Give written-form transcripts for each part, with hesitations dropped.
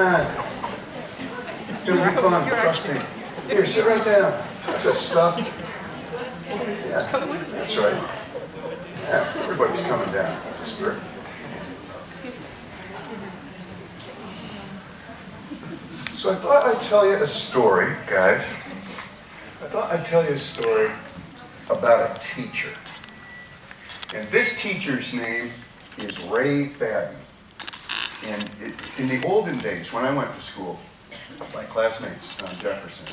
on. It'll be fun, trust me. Here, sit right down. What's that stuff? Yeah, that's right. Yeah, everybody's coming down. That's the spirit. So I thought I'd tell you a story, guys. I thought I'd tell you a story about a teacher. And this teacher's name is Ray Fadden. And in the olden days, when I went to school, my classmates on Jefferson,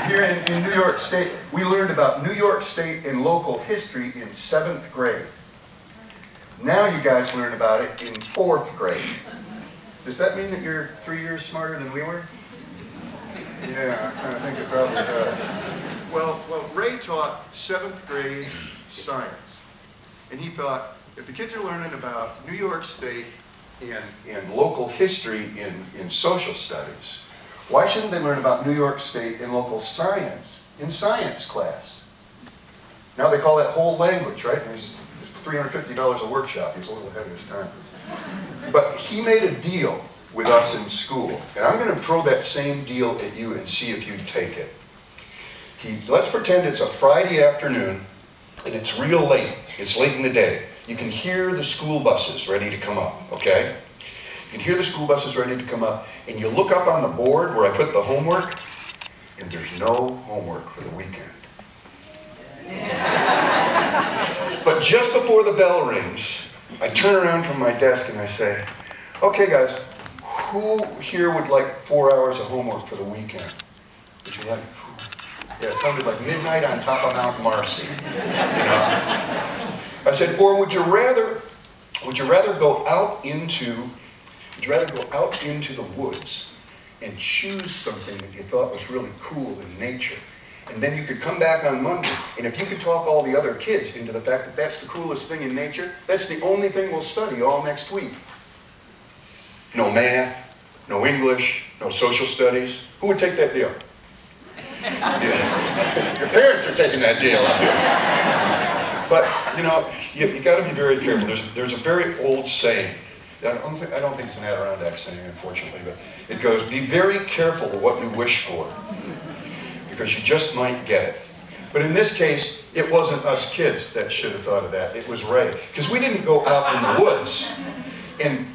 here in New York State, we learned about New York State and local history in 7th grade. Now you guys learn about it in 4th grade. Does that mean that you're 3 years smarter than we were? Yeah, I kind of think it probably does. Well, Ray taught 7th grade science. And he thought, if the kids are learning about New York State and local history in social studies, why shouldn't they learn about New York State and local science in science class? Now they call that whole language, right? And it's $350 a workshop. He's a little ahead of his time. But he made a deal with us in school. And I'm going to throw that same deal at you and see if you'd take it. Let's pretend it's a Friday afternoon and it's real late. It's late in the day. You can hear the school buses ready to come up, okay? You can hear the school buses ready to come up, and you look up on the board where I put the homework, and there's no homework for the weekend. But just before the bell rings, I turn around from my desk and I say, okay guys, who here would like 4 hours of homework for the weekend? Would you like? Yeah, it sounded like midnight on top of Mount Marcy, you know? I said, or would you rather go out into the woods and choose something that you thought was really cool in nature, and then you could come back on Monday, and if you could talk all the other kids into the fact that that's the coolest thing in nature, that's the only thing we'll study all next week. No math, no English, no social studies. Who would take that deal? Yeah. Your parents are taking that deal up here. But, you know, you got to be very careful. There's a very old saying. I don't think it's an Adirondack saying, unfortunately, but it goes, be very careful of what you wish for, because you just might get it. But in this case, it wasn't us kids that should have thought of that. It was Ray. Because we didn't go out in the woods and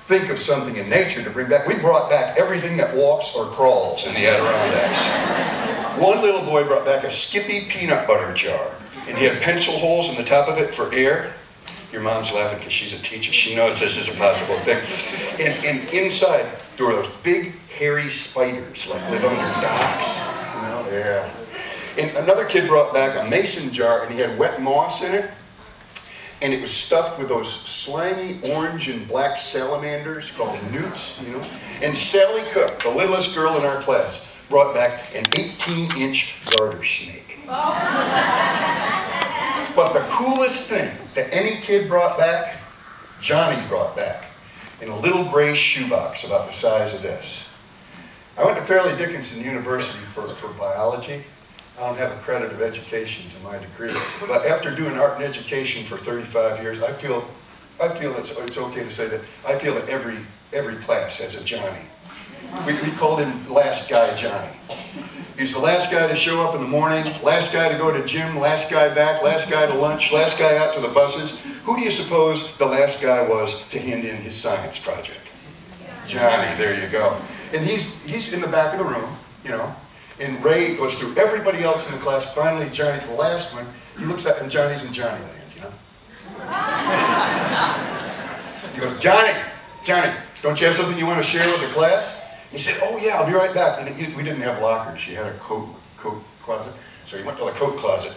think of something in nature to bring back. We brought back everything that walks or crawls in the Adirondacks. One little boy brought back a Skippy peanut butter jar, and he had pencil holes in the top of it for air. Your mom's laughing because she's a teacher. She knows this is a possible thing. And inside, there were those big, hairy spiders, like live under docks. You know, yeah. And another kid brought back a mason jar, and he had wet moss in it. And it was stuffed with those slimy orange and black salamanders called newts, you know. And Sally Cook, the littlest girl in our class, brought back an 18-inch garter snake. But the coolest thing that any kid brought back, Johnny brought back in a little gray shoebox about the size of this. I went to Fairleigh Dickinson University for biology. I don't have a credit of education to my degree, but after doing art and education for 35 years, I feel it's okay to say that I feel that every class has a Johnny. We called him Last Guy Johnny. He's the last guy to show up in the morning, last guy to go to gym, last guy back, last guy to lunch, last guy out to the buses. Who do you suppose the last guy was to hand in his science project? Johnny, there you go. And he's in the back of the room, you know. And Ray goes through everybody else in the class. Finally, Johnny, the last one, he looks at, and Johnny's in Johnnyland, you know. He goes, Johnny, don't you have something you want to share with the class? He said, oh yeah, I'll be right back. And we didn't have lockers. She had a coat closet. So he went to the coat closet,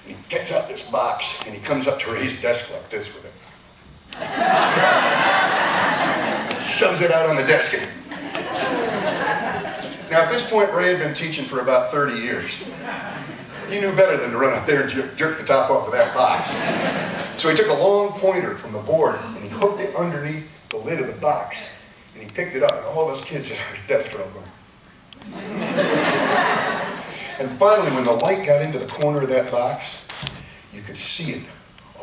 and he gets out this box, and he comes up to Ray's desk like this with it. Shoves it out on the desk. Now at this point, Ray had been teaching for about 30 years. He knew better than to run out there and jerk the top off of that box. So he took a long pointer from the board, and he hooked it underneath the lid of the box. And he picked it up, and all those kids at our desk were all going. And finally, when the light got into the corner of that box, you could see it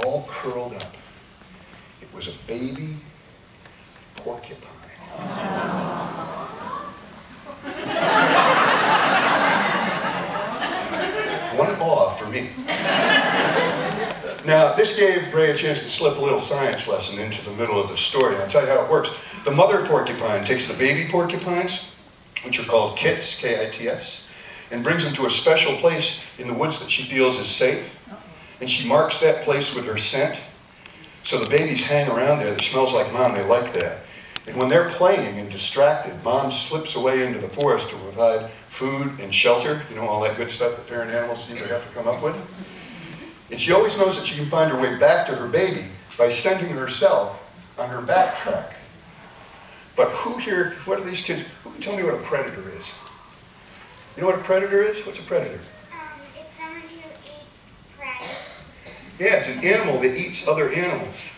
all curled up. It was a baby porcupine. One off for me. Now, this gave Ray a chance to slip a little science lesson into the middle of the story. I'll tell you how it works. The mother porcupine takes the baby porcupines, which are called kits, K-I-T-S, and brings them to a special place in the woods that she feels is safe. And she marks that place with her scent. So the babies hang around there. That smells like mom. They like that. And when they're playing and distracted, mom slips away into the forest to provide food and shelter. You know, all that good stuff that parent animals seem to have to come up with. And she always knows that she can find her way back to her baby by sending herself on her backtrack. But who here, what are these kids, who can tell me what a predator is? You know what a predator is? What's a predator? It's someone who eats prey. Yeah, it's an animal that eats other animals.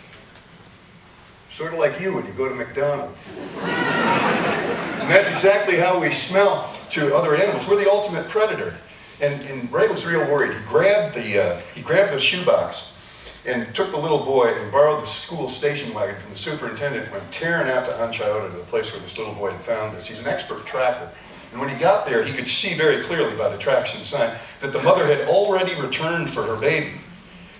Sort of like you when you go to McDonald's. And that's exactly how we smell to other animals. We're the ultimate predator. And Ray was real worried. He grabbed the shoebox and took the little boy and borrowed the school station wagon from the superintendent and went tearing out to Anchiota to the place where this little boy had found this. He's an expert tracker. And when he got there, he could see very clearly by the tracks and sign that the mother had already returned for her baby,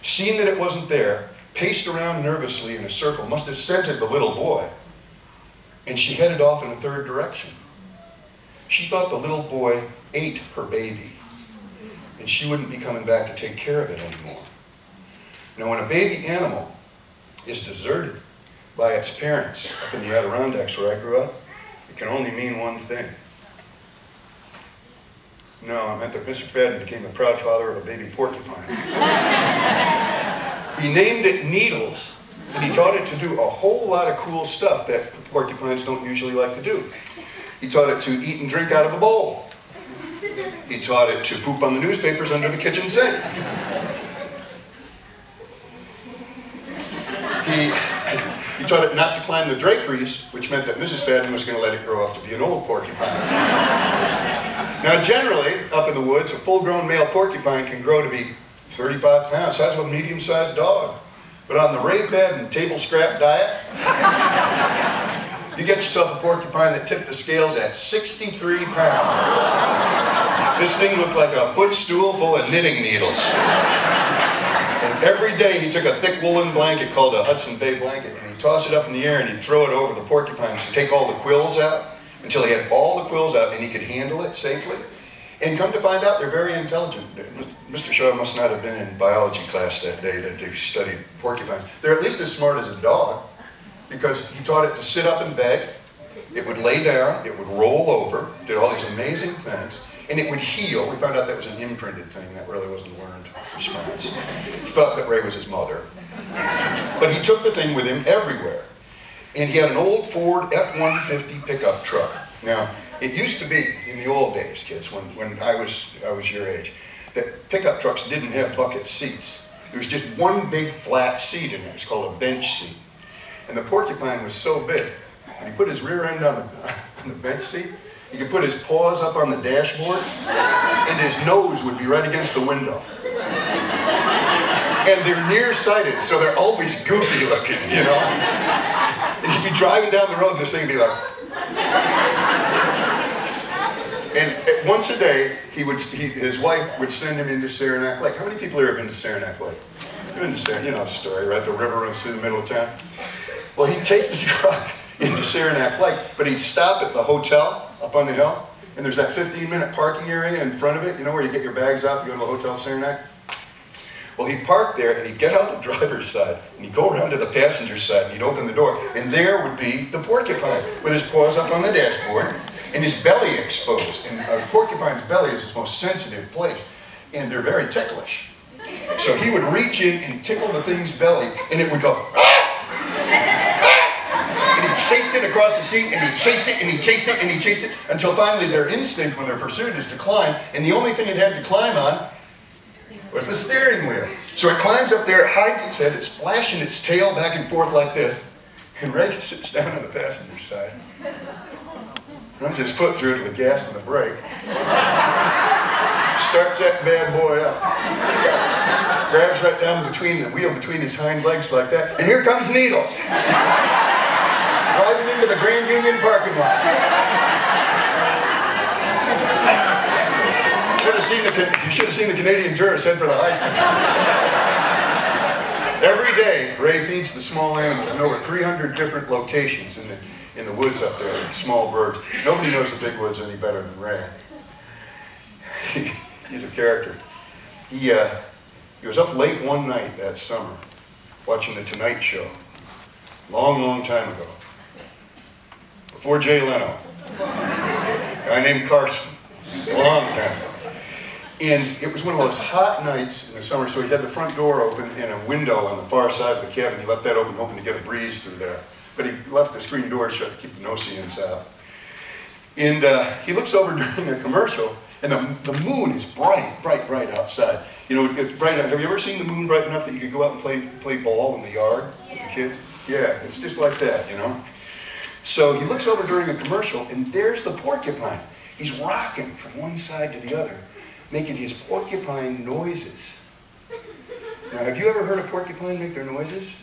seen that it wasn't there, paced around nervously in a circle, must have scented the little boy, and she headed off in a third direction. She thought the little boy ate her baby, and she wouldn't be coming back to take care of it anymore. Now, when a baby animal is deserted by its parents up in the Adirondacks where I grew up, it can only mean one thing. No, it meant that Mr. Fadden became the proud father of a baby porcupine. He named it Needles, and he taught it to do a whole lot of cool stuff that porcupines don't usually like to do. He taught it to eat and drink out of a bowl. He taught it to poop on the newspapers under the kitchen sink. He taught it not to climb the draperies, which meant that Mrs. Fadden was going to let it grow up to be an old porcupine. Now, generally, up in the woods, a full-grown male porcupine can grow to be 35 pounds, size of a medium-sized dog. But on the Ray Fadden table scrap diet, you get yourself a porcupine that tipped the scales at 63 pounds. This thing looked like a footstool full of knitting needles. And every day he took a thick woolen blanket called a Hudson Bay blanket, and he'd toss it up in the air and he'd throw it over the porcupines to take all the quills out, until he had all the quills out and he could handle it safely. And come to find out, they're very intelligent. Mr. Shaw must not have been in biology class that day that they studied porcupines. They're at least as smart as a dog, because he taught it to sit up and beg, it would lay down, it would roll over, did all these amazing things, and it would heel. We found out that was an imprinted thing, that really wasn't a learned response. He thought that Ray was his mother. But he took the thing with him everywhere. And he had an old Ford F-150 pickup truck. Now, it used to be, in the old days, kids, when I was your age, that pickup trucks didn't have bucket seats. There was just one big flat seat in there. It's called a bench seat. And the porcupine was so big, when he put his rear end on the bench seat, he could put his paws up on the dashboard, and his nose would be right against the window. And they're nearsighted, so they're always goofy looking, you know? And he'd be driving down the road and this thing would be like... And once a day, his wife would send him into Saranac Lake. How many people here have been to Saranac Lake? You've been to Saranac, you know the story, right? The river runs through the middle of town. Well, he'd take the truck into Saranac Lake, but he'd stop at the hotel up on the hill, and there's that 15-minute parking area in front of it, you know, where you get your bags out, you go to the Hotel Saranac. Well, he'd park there, and he'd get out the driver's side, and he'd go around to the passenger side, and he'd open the door, and there would be the porcupine with his paws up on the dashboard and his belly exposed. And a porcupine's belly is its most sensitive place, and they're very ticklish. So he would reach in and tickle the thing's belly, and it would go, ah! And he chased it across the seat, and he chased it, and he chased it, and he chased it, until finally their instinct when they're pursued is to climb, and the only thing it had to climb on was the steering wheel. So it climbs up there, it hides its head, it's flashing its tail back and forth like this, and Ray sits down on the passenger side, runs his foot through to the gas and the brake, starts that bad boy up, grabs right down between the wheel between his hind legs like that, and here comes Needles. driving into the Grand Union parking lot. You should have seen the Canadian tourists head for the hike. Every day, Ray feeds the small animals in over 300 different locations in the woods up there, with small birds. Nobody knows the big woods any better than Ray. He's a character. He was up late one night that summer, watching The Tonight Show. Long, long time ago. Before Jay Leno. A guy named Carson. Long time ago. And it was one of those hot nights in the summer, so he had the front door open and a window on the far side of the cabin. He left that open, hoping to get a breeze through there. But he left the screen door shut to keep the no-see-ins out. And he looks over during a commercial, and the moon is bright, bright, bright outside. You know, bright. Have you ever seen the moon bright enough that you could go out and play ball in the yard with the kids? Yeah, it's just like that, you know. So he looks over during a commercial, and there's the porcupine. He's rocking from one side to the other, making his porcupine noises. Now, have you ever heard a porcupine make their noises?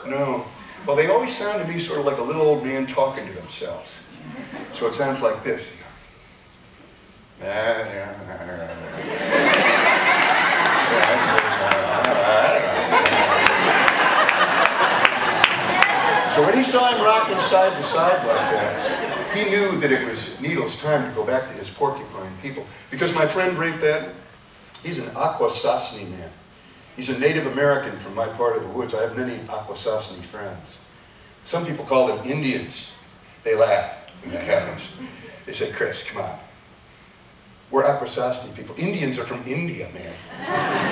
No. Well, they always sound to me sort of like a little old man talking to themselves. So it sounds like this. So when he saw him rocking side to side like that, he knew that it was Needles' time to go back to his porcupine people. Because my friend Ray Fadden, he's an Akwesasne man. He's a Native American from my part of the woods. I have many Akwesasne friends. Some people call them Indians. They laugh when that happens. They say, Chris, come on. We're Akwesasne people. Indians are from India, man.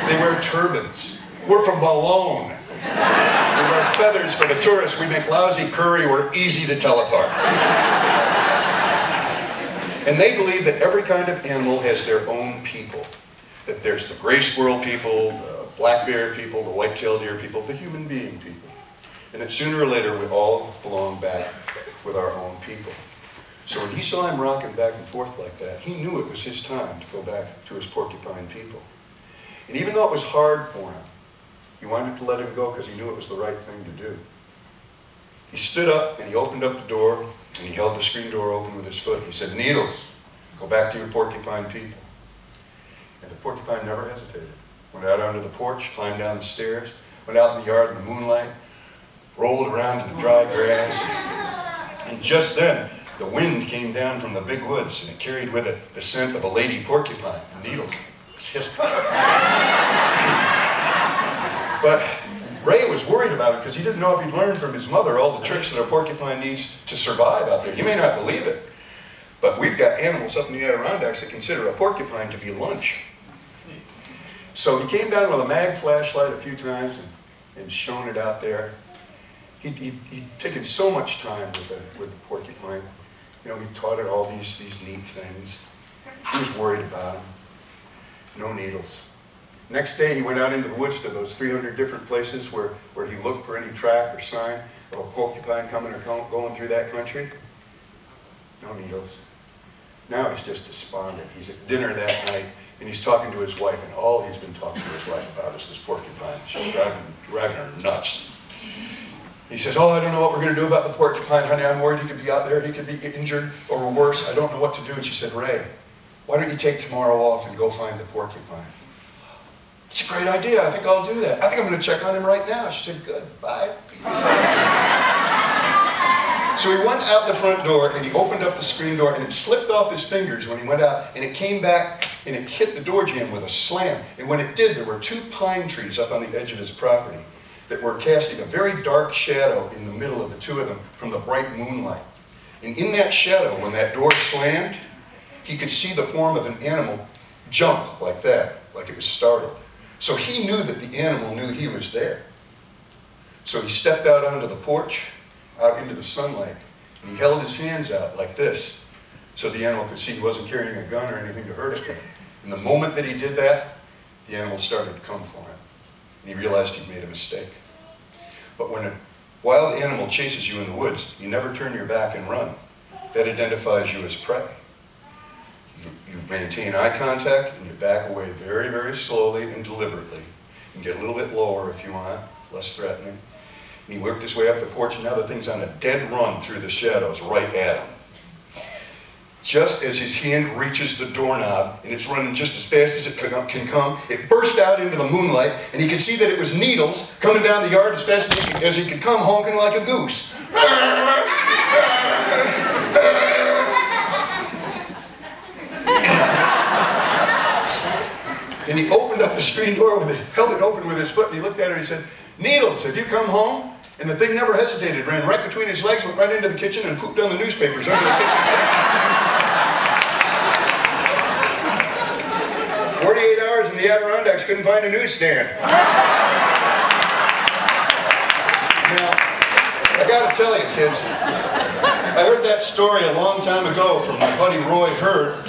They wear turbans. We're from Malone. We wear feathers for the tourists. We make lousy curry. We're easy to tell apart. And they believe that every kind of animal has their own people. That there's the gray squirrel people, the black bear people, the white-tailed deer people, the human being people. And that sooner or later we all belong back with our own people. So when he saw him rocking back and forth like that, he knew it was his time to go back to his porcupine people. And even though it was hard for him, he wanted to let him go because he knew it was the right thing to do. He stood up and he opened up the door and he held the screen door open with his foot. He said, Needles, go back to your porcupine people. And the porcupine never hesitated. Went out onto the porch, climbed down the stairs, went out in the yard in the moonlight, rolled around in the dry grass. And just then, the wind came down from the big woods and it carried with it the scent of a lady porcupine. And Needles was history. But Ray was worried about it because he didn't know if he'd learned from his mother all the tricks that a porcupine needs to survive out there. You may not believe it, but we've got animals up in the Adirondacks that consider a porcupine to be lunch. So he came down with a mag flashlight a few times and shone it out there. He'd taken so much time with the porcupine. You know, he taught it all these neat things. He was worried about him. No needles. Next day, he went out into the woods to those 300 different places where he looked for any track or sign of a porcupine coming or going through that country. No needles. Now he's just despondent. He's at dinner that night, and he's talking to his wife, and all he's been talking to his wife about is this porcupine. She's driving her nuts. He says, oh, I don't know what we're going to do about the porcupine, honey. I'm worried he could be out there. He could be injured or worse. I don't know what to do. And she said, Ray, why don't you take tomorrow off and go find the porcupine? It's a great idea. I think I'll do that. I think I'm going to check on him right now. She said, good, bye. So he went out the front door and he opened up the screen door and it slipped off his fingers when he went out and it came back and it hit the door jamb with a slam. And when it did, there were 2 pine trees up on the edge of his property that were casting a very dark shadow in the middle of the 2 of them from the bright moonlight. And in that shadow, when that door slammed, he could see the form of an animal jump like that, like it was startled. So he knew that the animal knew he was there. So he stepped out onto the porch, out into the sunlight, and he held his hands out like this, so the animal could see he wasn't carrying a gun or anything to hurt him. And the moment that he did that, the animal started to come for him. And he realized he'd made a mistake. But when a wild animal chases you in the woods, you never turn your back and run. That identifies you as prey. You maintain eye contact and you back away very, very slowly and deliberately. You can get a little bit lower if you want, less threatening. He worked his way up the porch, and now the thing's on a dead run through the shadows right at him. Just as his hand reaches the doorknob, and it's running just as fast as it can come, it burst out into the moonlight, and he could see that it was Needles coming down the yard as fast as he could come, honking like a goose. And he opened up the screen door held it open with his foot, and he looked at her and he said, "Needles, have you come home?" And the thing never hesitated, ran right between his legs, went right into the kitchen, and pooped down the newspapers under the kitchen sink. 48 hours in the Adirondacks, couldn't find a newsstand. Now, I gotta tell you, kids, I heard that story a long time ago from my buddy Roy Hurd.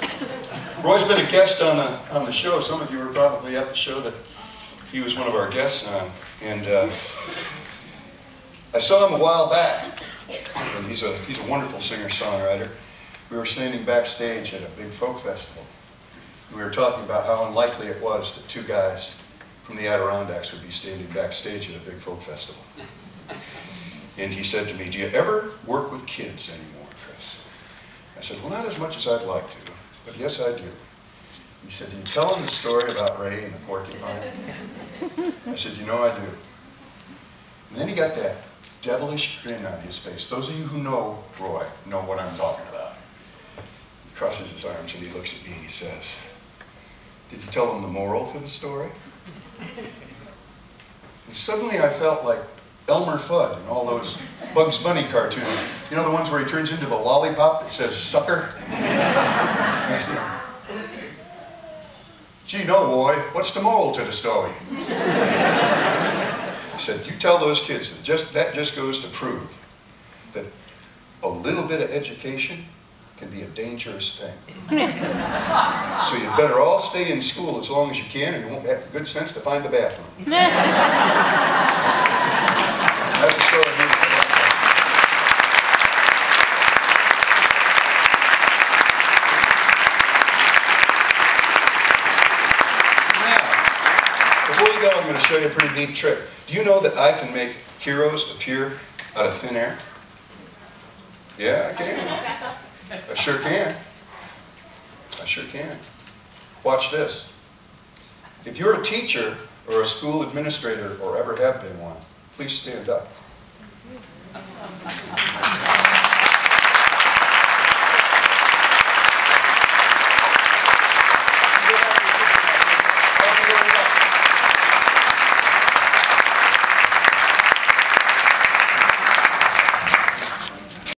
Roy's been a guest on the show. Some of you were probably at the show that he was one of our guests on. And I saw him a while back, and he's a wonderful singer-songwriter. We were standing backstage at a big folk festival. We were talking about how unlikely it was that two guys from the Adirondacks would be standing backstage at a big folk festival. And he said to me, "Do you ever work with kids anymore, Chris?" I said, "Well, not as much as I'd like to, but yes, I do." He said, "Do you tell them the story about Ray and the porcupine?" I said, "You know I do." And then he got that devilish grin on his face. Those of you who know Roy know what I'm talking about. He crosses his arms and he looks at me and he says, "Did you tell them the moral to the story?" And suddenly I felt like Elmer Fudd and all those Bugs Bunny cartoons. You know, the ones where he turns into the lollipop that says sucker? "Gee, no, boy, what's the moral to the story?" He said, "You tell those kids that just goes to prove that a little bit of education can be a dangerous thing. So you better all stay in school as long as you can, or you won't have the good sense to find the bathroom." That's the story of me. Before you go, I'm going to show you a pretty neat trick. Do you know that I can make heroes appear out of thin air? Yeah, I can. I sure can. I sure can. Watch this. If you're a teacher or a school administrator or ever have been one, please stand up.